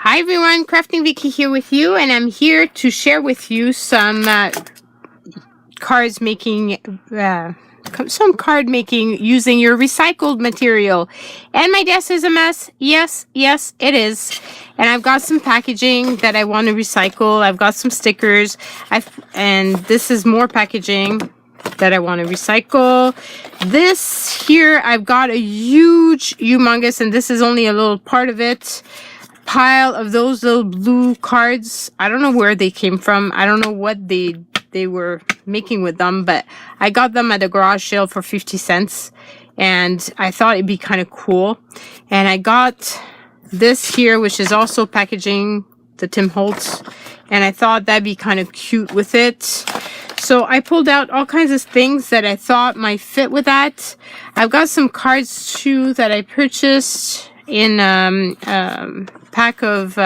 Hi everyone, Crafting Vicky here with you, and I'm here to share with you some card making using your recycled material. And my desk is a mess. Yes, it is. And I've got some packaging that I want to recycle. I've got some stickers. And this is more packaging that I want to recycle. This here, I've got a huge, humongous, and this is only a little part of it, pile of those little blue cards. I don't know where they came from. I don't know what they were making with them, but I got them at a garage sale for 50 cents, and I thought it'd be kind of cool. And I got this here, which is also packaging, the Tim Holtz, and I thought that'd be kind of cute with it. So I pulled out all kinds of things that I thought might fit with that. I've got some cards too that I purchased in pack of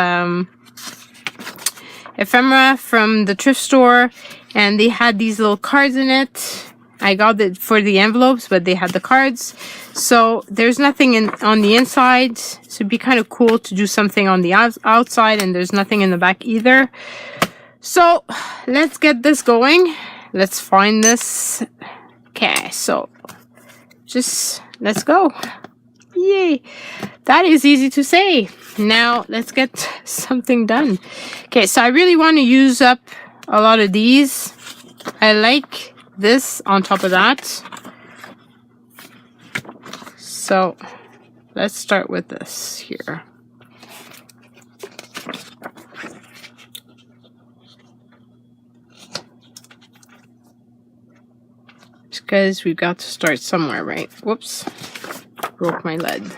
ephemera from the thrift store, and they had these little cards in it. I got it for the envelopes, but they had the cards. So there's nothing on the inside, so it'd be kind of cool to do something on the outside, and there's nothing in the back either. So let's get this going. Let's find this. Okay, so just let's go. Yay, that is easy to say. Now let's get something done. Okay, so I really want to use up a lot of these. I like this on top of that. So let's start with this here. Because we've got to start somewhere, right? Whoops. Broke my lead.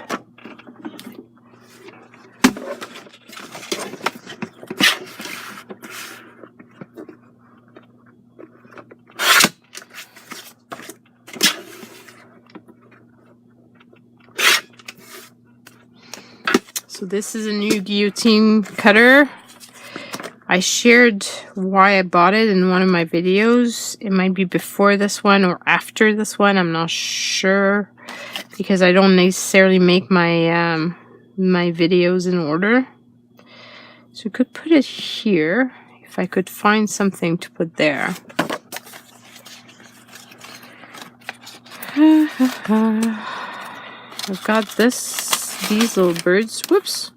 So this is a new guillotine cutter. I shared why I bought it in one of my videos. It might be before this one or after this one. I'm not sure, because I don't necessarily make my my videos in order. So we could put it here if I could find something to put there. I've got these little birds. Whoops.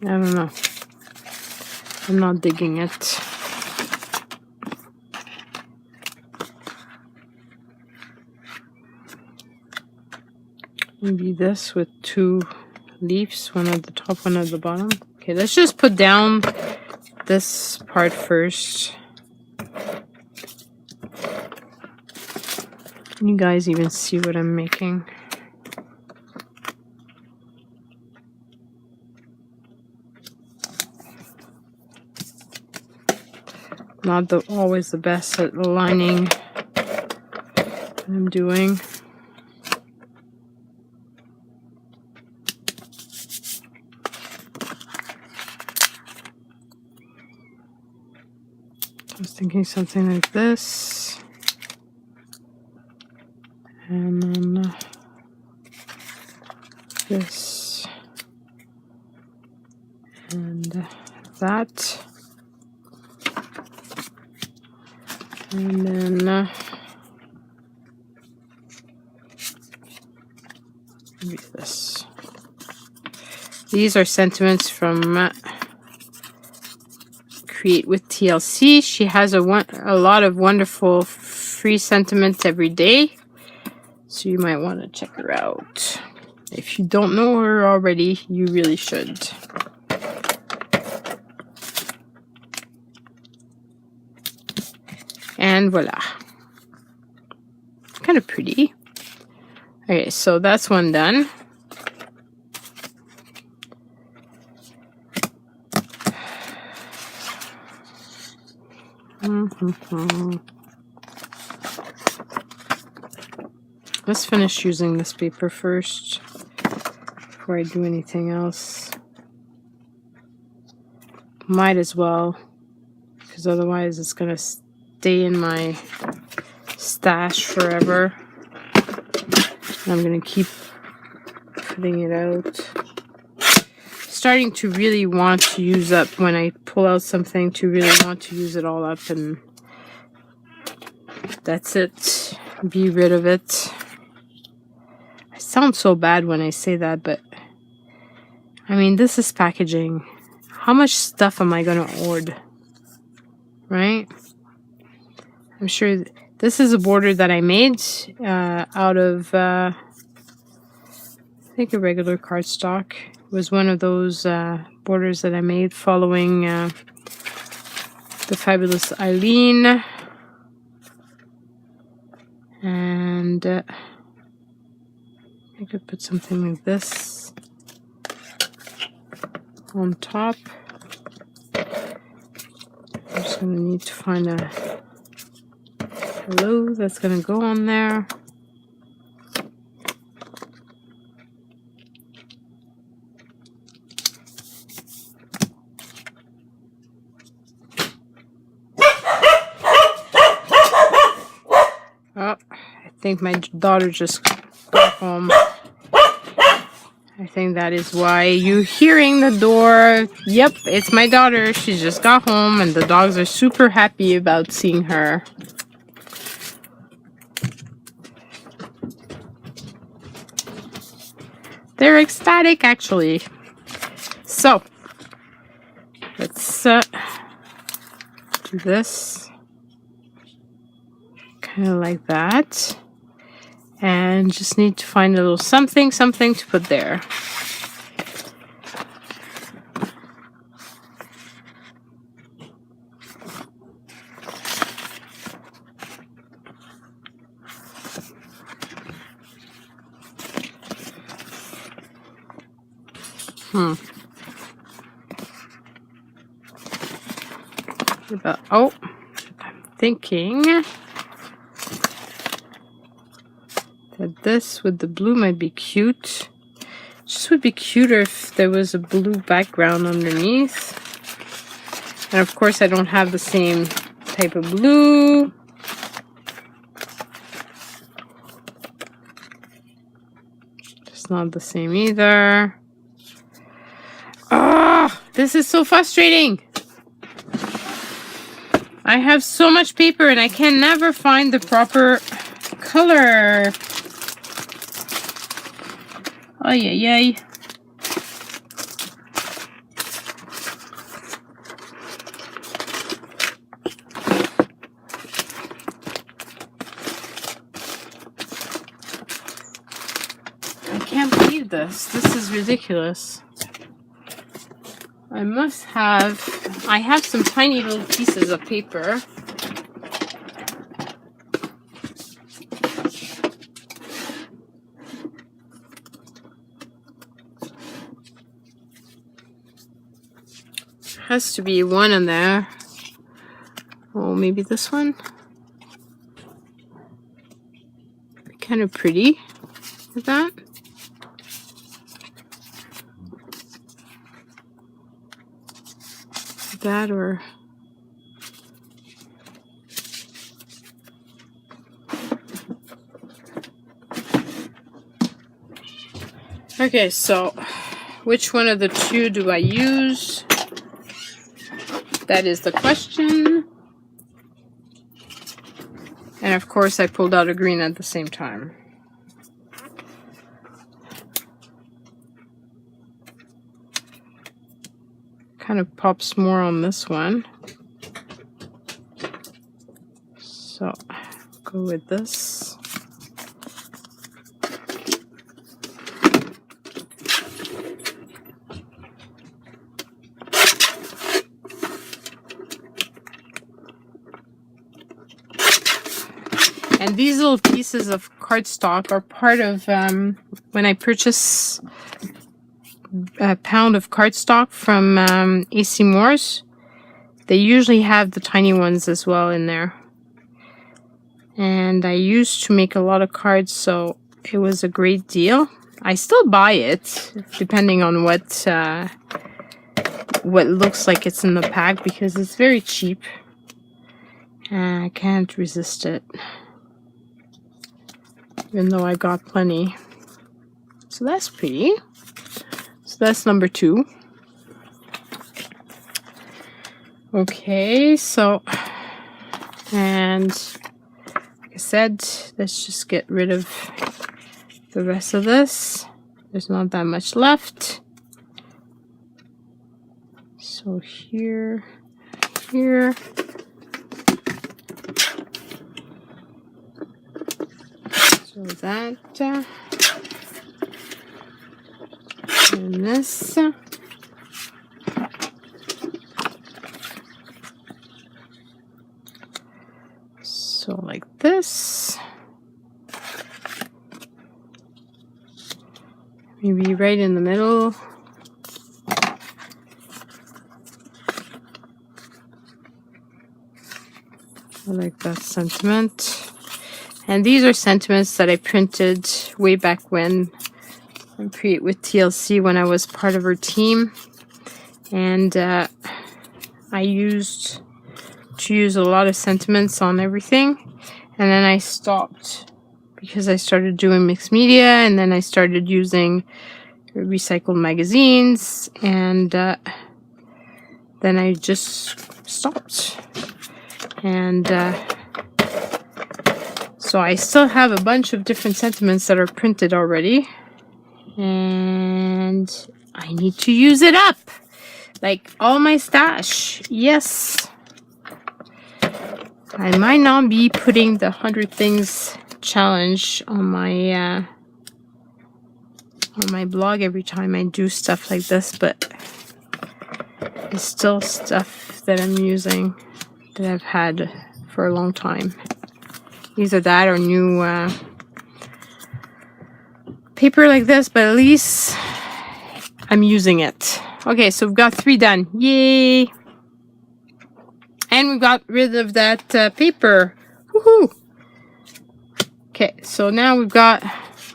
I don't know. I'm not digging it. Maybe this with two leaves, one at the top, one at the bottom. Okay, let's just put down this part first. Can you guys even see what I'm making? Not always the best at aligning what I'm doing. I was thinking something like this. And then this. And that. And then maybe this. These are sentiments from Create with TLC. She has a lot of wonderful free sentiments every day, so you might want to check her out. If you don't know her already, you really should. And voila. Kind of pretty. Okay, so that's one done. Let's finish using this paper first before I do anything else. Might as well, because otherwise it's gonna stay in my stash forever. And I'm gonna keep putting it out. Starting to really want to use up when I pull out something, to really want to use it all up, and that's it. Be rid of it. I sound so bad when I say that, but I mean, this is packaging. How much stuff am I gonna order? Right? I'm sure this is a border that I made out of I think a regular cardstock. It was one of those borders that I made following the fabulous Eileen. And I could put something like this on top. I'm just going to need to find a hello that's going to go on there. Oh, I think my daughter just got home. I think that is why you're hearing the door. Yep, it's my daughter. She just got home and the dogs are super happy about seeing her. They're ecstatic, actually. So, let's do this. Kind of like that. And just need to find a little something to put there. Oh, I'm thinking that this with the blue might be cute. Just would be cuter if there was a blue background underneath. And of course I don't have the same type of blue. It's not the same either. Oh, this is so frustrating. I have so much paper and I can never find the proper color. Oh, yeah. I can't believe this. This is ridiculous. I have some tiny little pieces of paper. Has to be one in there. Oh, maybe this one. Kind of pretty with that. That or okay, so which one of the two do I use? That is the question. And of course I pulled out a green at the same time. Kind of pops more on this one. So go with this. And these little pieces of cardstock are part of when I purchase a pound of cardstock from AC Moore's. They usually have the tiny ones as well in there. And I used to make a lot of cards, so it was a great deal. I still buy it, depending on what looks like it's in the pack, because it's very cheap. And I can't resist it, even though I got plenty. So that's pretty. So that's number 2. Okay, so, and like I said, let's just get rid of the rest of this. There's not that much left. So here, here. So that, and this. So like this. Maybe right in the middle. I like that sentiment. And these are sentiments that I printed way back when I create with TLC, when I was part of her team. And I used to use a lot of sentiments on everything. And then I stopped because I started doing mixed media, and then I started using recycled magazines, and then I just stopped. And so I still have a bunch of different sentiments that are printed already, and I need to use it up, like all my stash. Yes, I might not be putting the 100 things challenge on my blog every time I do stuff like this, but it's still stuff that I'm using that I've had for a long time. Either that or new paper like this, but at least I'm using it. Okay, so we've got 3 done. Yay! And we got rid of that paper. Woohoo! Okay, so now we've got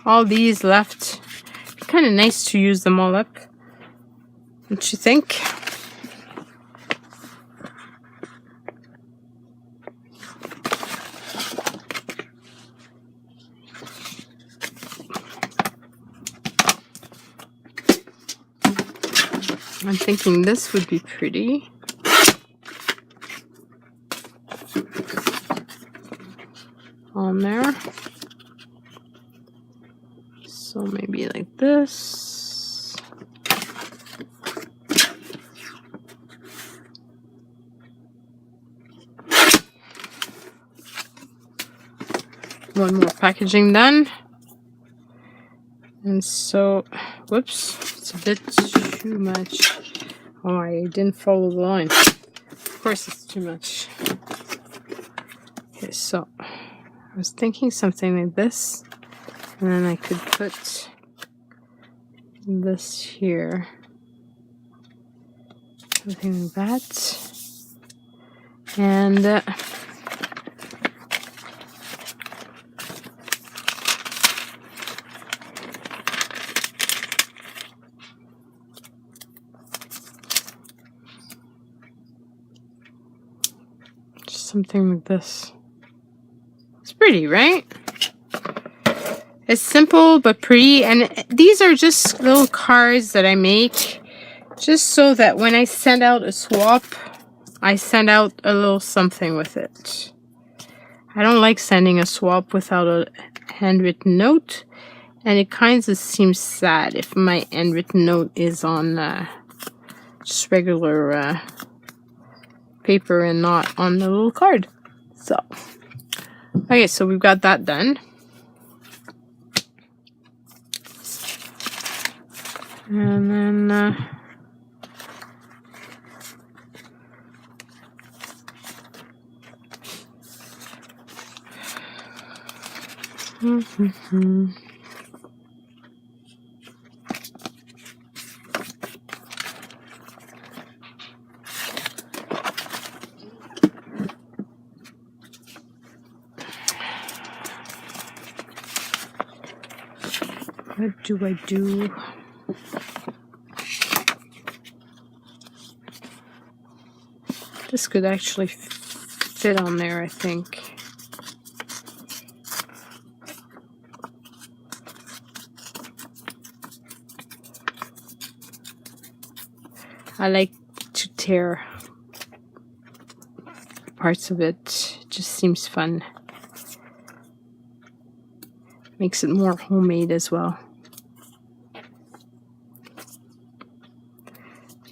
all these left. Kind of nice to use them all up. Don't you think? I'm thinking this would be pretty. On there. So maybe like this. One more packaging done. And so, whoops, it's a bit too much. Oh, I didn't follow the line. Of course it's too much. Okay, so I was thinking something like this. And then I could put this here. Something like that. And just something like this. It's pretty, right? It's simple but pretty, and these are just little cards that I make just so that when I send out a swap, I send out a little something with it. I don't like sending a swap without a handwritten note, and it kind of seems sad if my handwritten note is on just regular paper and not on the little card. So, okay, so we've got that done. And then What do I do? This could actually fit on there, I think. I like to tear parts of it. It just seems fun. Makes it more homemade as well.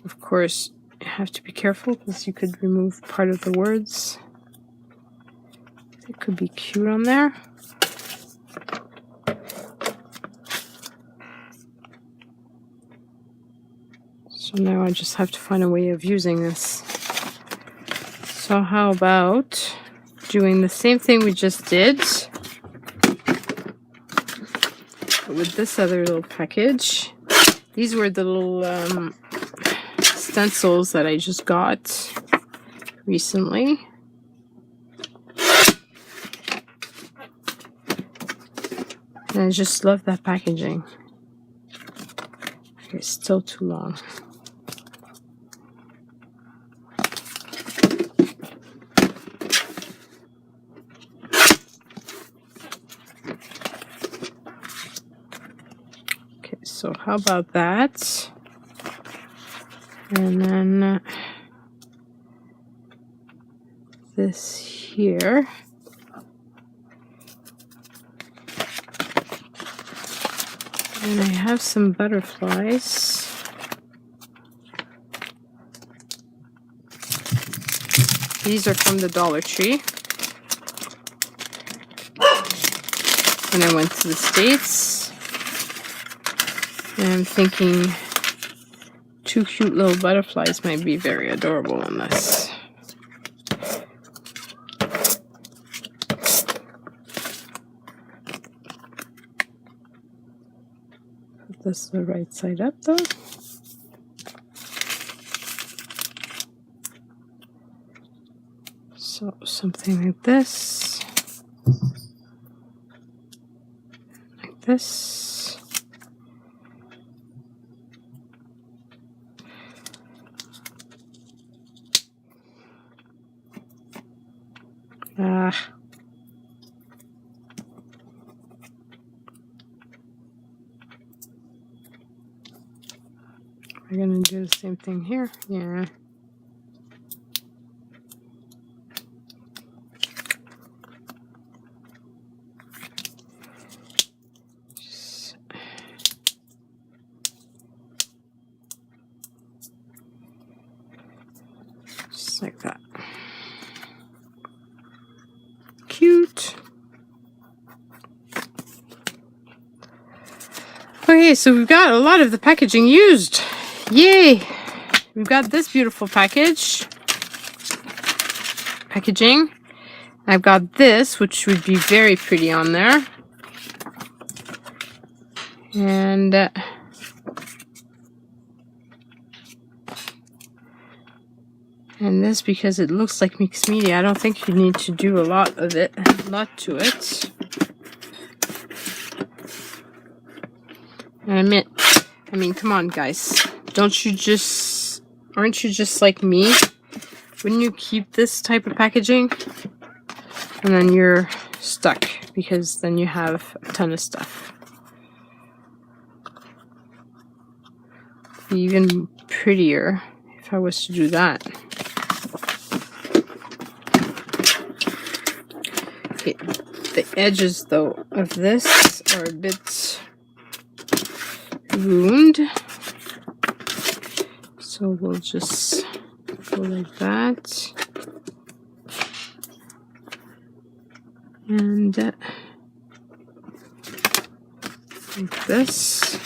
Of course, you have to be careful because you could remove part of the words. It could be cute on there. So now I just have to find a way of using this. So how about doing the same thing we just did, but with this other little package. These were the little stencils that I just got recently. And I just love that packaging. Okay, it's still too long. Okay, so how about that? And then this here. And I have some butterflies. These are from the Dollar Tree. When I went to the States. And I'm thinking 2 cute little butterflies might be very adorable on this. Put this the right side up though. So something like this. Like this. We're gonna do the same thing here. Yeah. Just like that. Cute. Okay, so we've got a lot of the packaging used. Yay! We've got this beautiful packaging. I've got this, which would be very pretty on there. And this, because it looks like mixed media, I don't think you need to do a lot of it, a lot to it. And I mean, come on, guys. Aren't you just like me? Wouldn't you keep this type of packaging? And then you're stuck, because then you have a ton of stuff. It'd be even prettier if I was to do that. Okay, the edges though of this are a bit ruined, so we'll just go like that, and like this.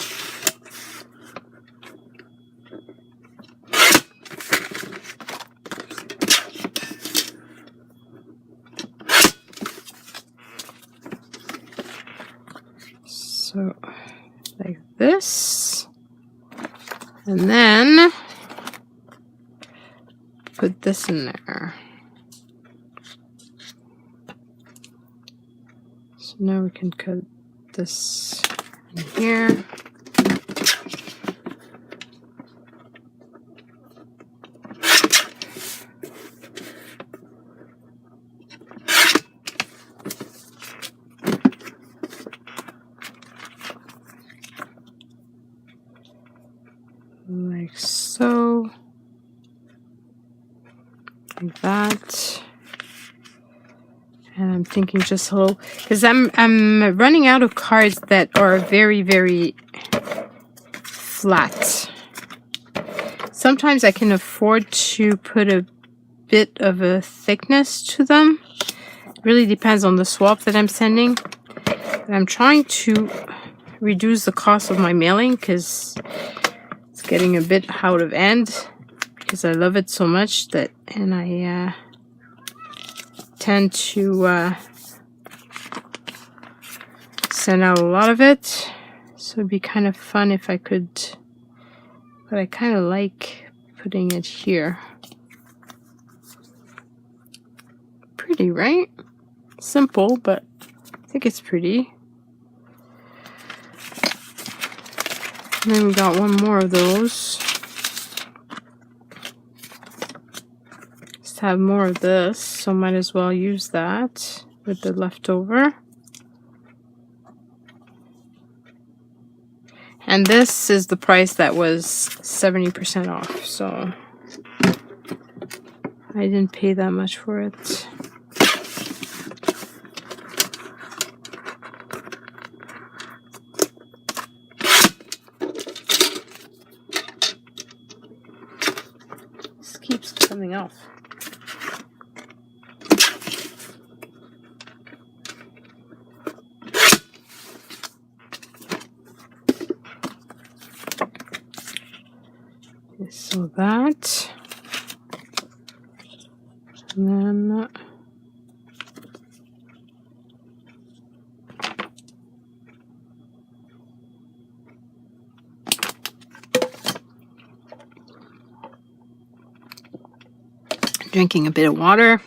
So like this, and then put this in there. So now we can cut this here. Like so. Like that. And I'm thinking just a little, because I'm running out of cards that are very, very flat. Sometimes I can afford to put a bit of a thickness to them. It really depends on the swap that I'm sending. But I'm trying to reduce the cost of my mailing because it's getting a bit out of hand, because I love it so much that, and I tend to send out a lot of it. So it'd be kind of fun if I could, but I kind of like putting it here. Pretty, right? Simple, but I think it's pretty. And then we got one more of those. Just have more of this, so might as well use that with the leftover. And this is the price that was 70% off, so I didn't pay that much for it. This keeps coming off. So that, and then drinking a bit of water.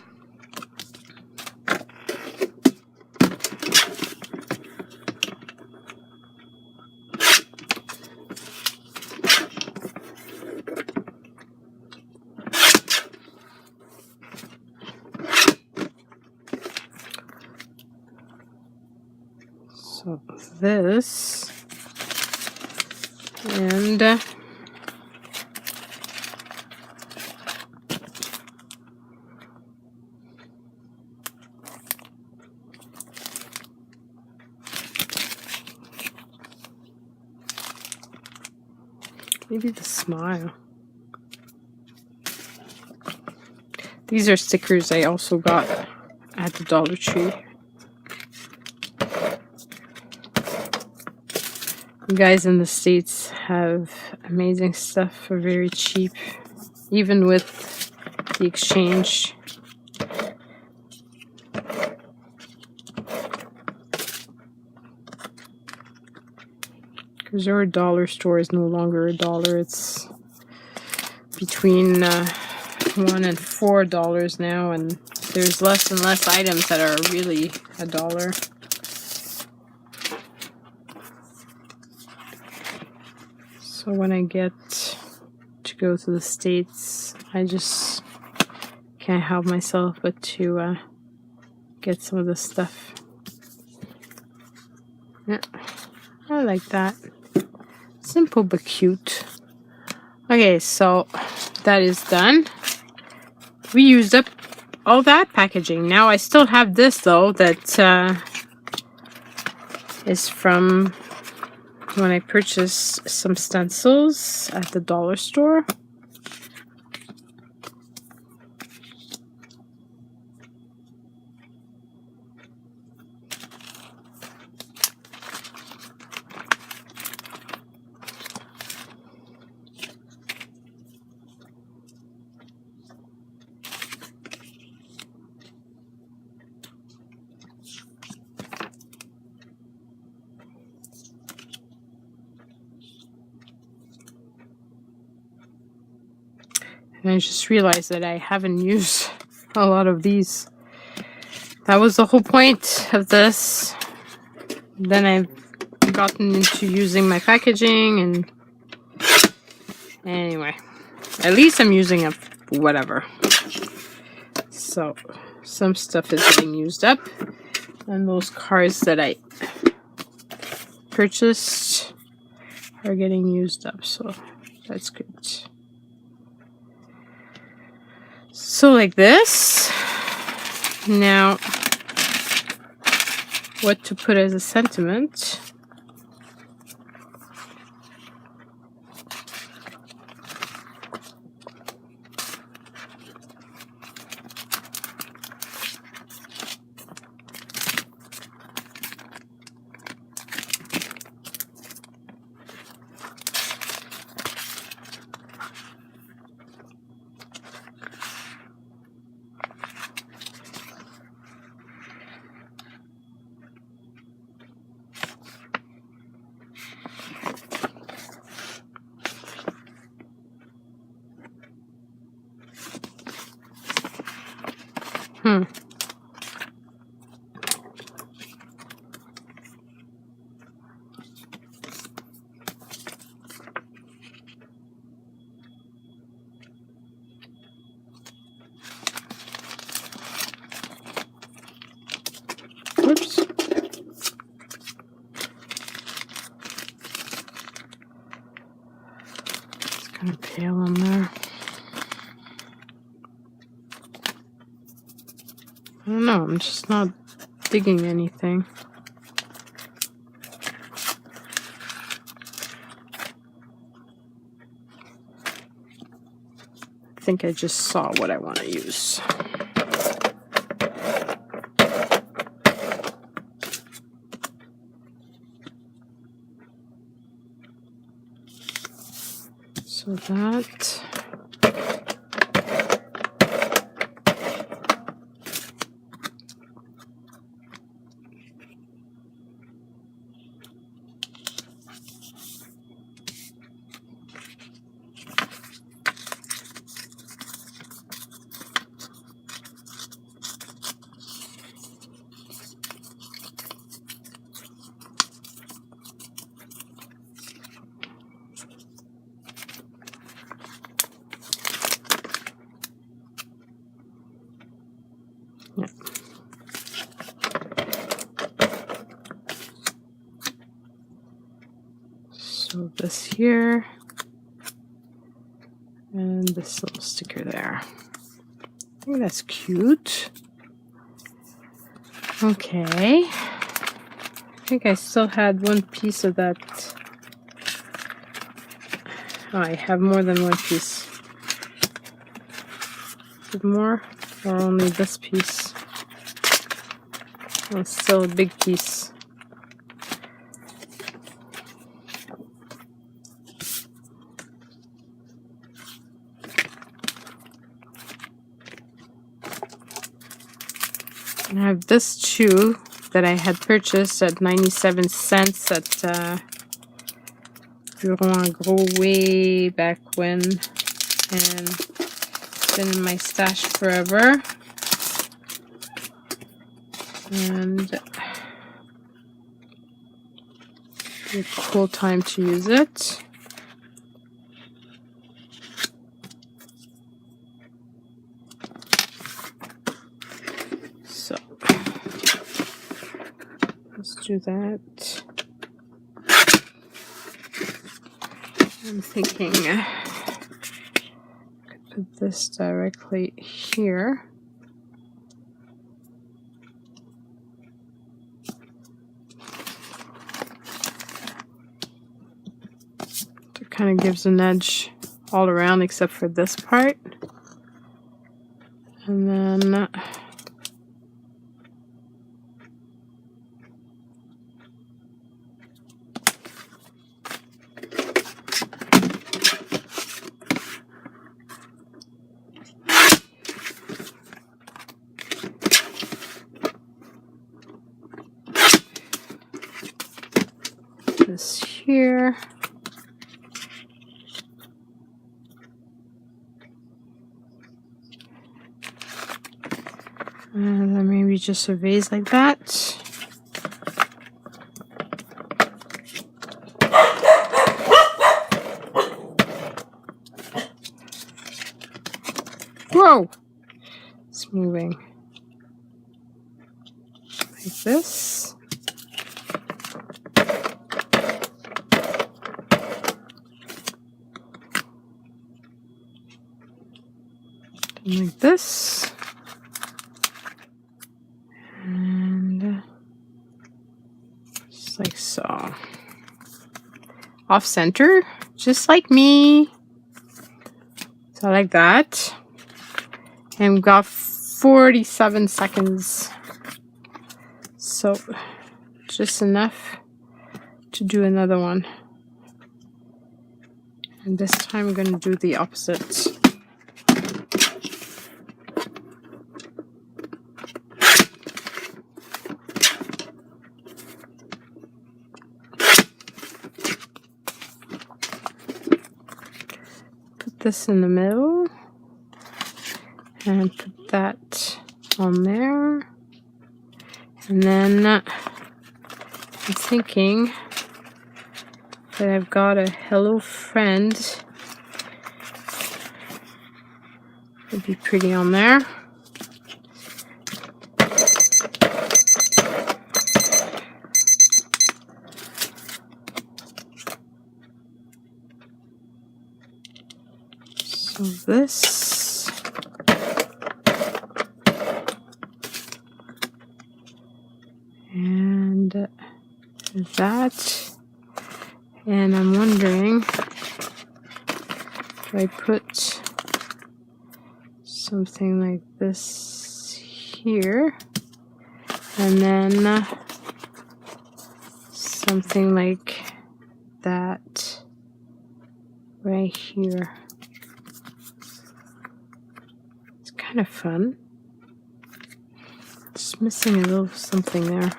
So this, and maybe the smile. These are stickers I also got at the Dollar Tree. You guys in the States have amazing stuff for very cheap, even with the exchange. Because our dollar store is no longer a dollar, it's between $1 and $4 now, and there's less and less items that are really a dollar. So when I get to go to the States, I just can't help myself but to get some of this stuff. Yeah, I like that. Simple but cute. Okay, so that is done. We used up all that packaging. Now I still have this though that is from when I purchased some stencils at the dollar store. And I just realized that I haven't used a lot of these. That was the whole point of this. Then I I've gotten into using my packaging, and anyway, at least I'm using it, whatever. So some stuff is getting used up, and those cards that I purchased are getting used up, so that's good. So like this. Now, what to put as a sentiment? Oops. It's kind of pale in there. I don't know, I'm just not digging anything. I think I just saw what I want to use. So that. Yeah. So this here, and this little sticker there. I think that's cute. Okay. I think I still had one piece of that. Oh, I have more than one piece. Is it more? Or only this piece? Oh, it's still a big piece. And I have this too that I had purchased at 97 cents at Bureau en Gros way back when, and it's been in my stash forever. And a cool time to use it. So let's do that. I'm thinking I could put this directly here. It kind of gives an edge all around except for this part. And then this here. And then maybe just a vase like that. Whoa! It's moving. Like this. Like this. And just like so. Off center, just like me. So like that. And we've got 47 seconds. So just enough to do another one. And this time I'm going to do the opposite. Put this in the middle. And put that on there. And then I'm thinking that I've got a hello friend. Would be pretty on there. So this. And that, and I'm wondering if I put something like this here, and then something like that right here. It's kind of fun. Just missing a little something there.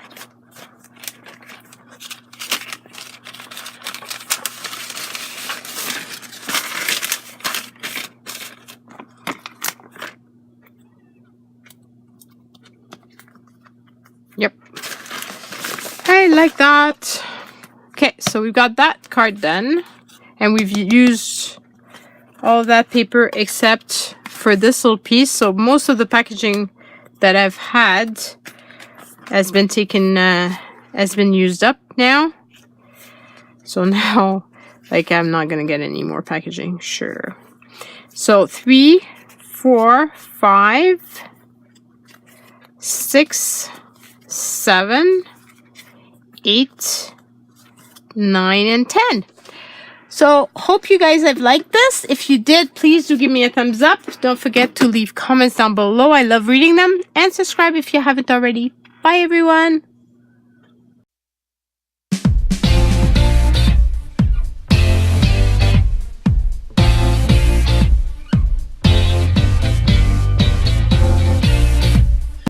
Yep. I like that. Okay, so we've got that card done. And we've used all that paper except for this little piece. So most of the packaging that I've had has been taken, has been used up now. So now, like, I'm not going to get any more packaging. Sure. So 3, 4, 5, 6, 7, 8, 9, and 10. So hope you guys have liked this. If you did, please do give me a thumbs up. Don't forget to leave comments down below. I love reading them. And subscribe if you haven't already. Bye everyone.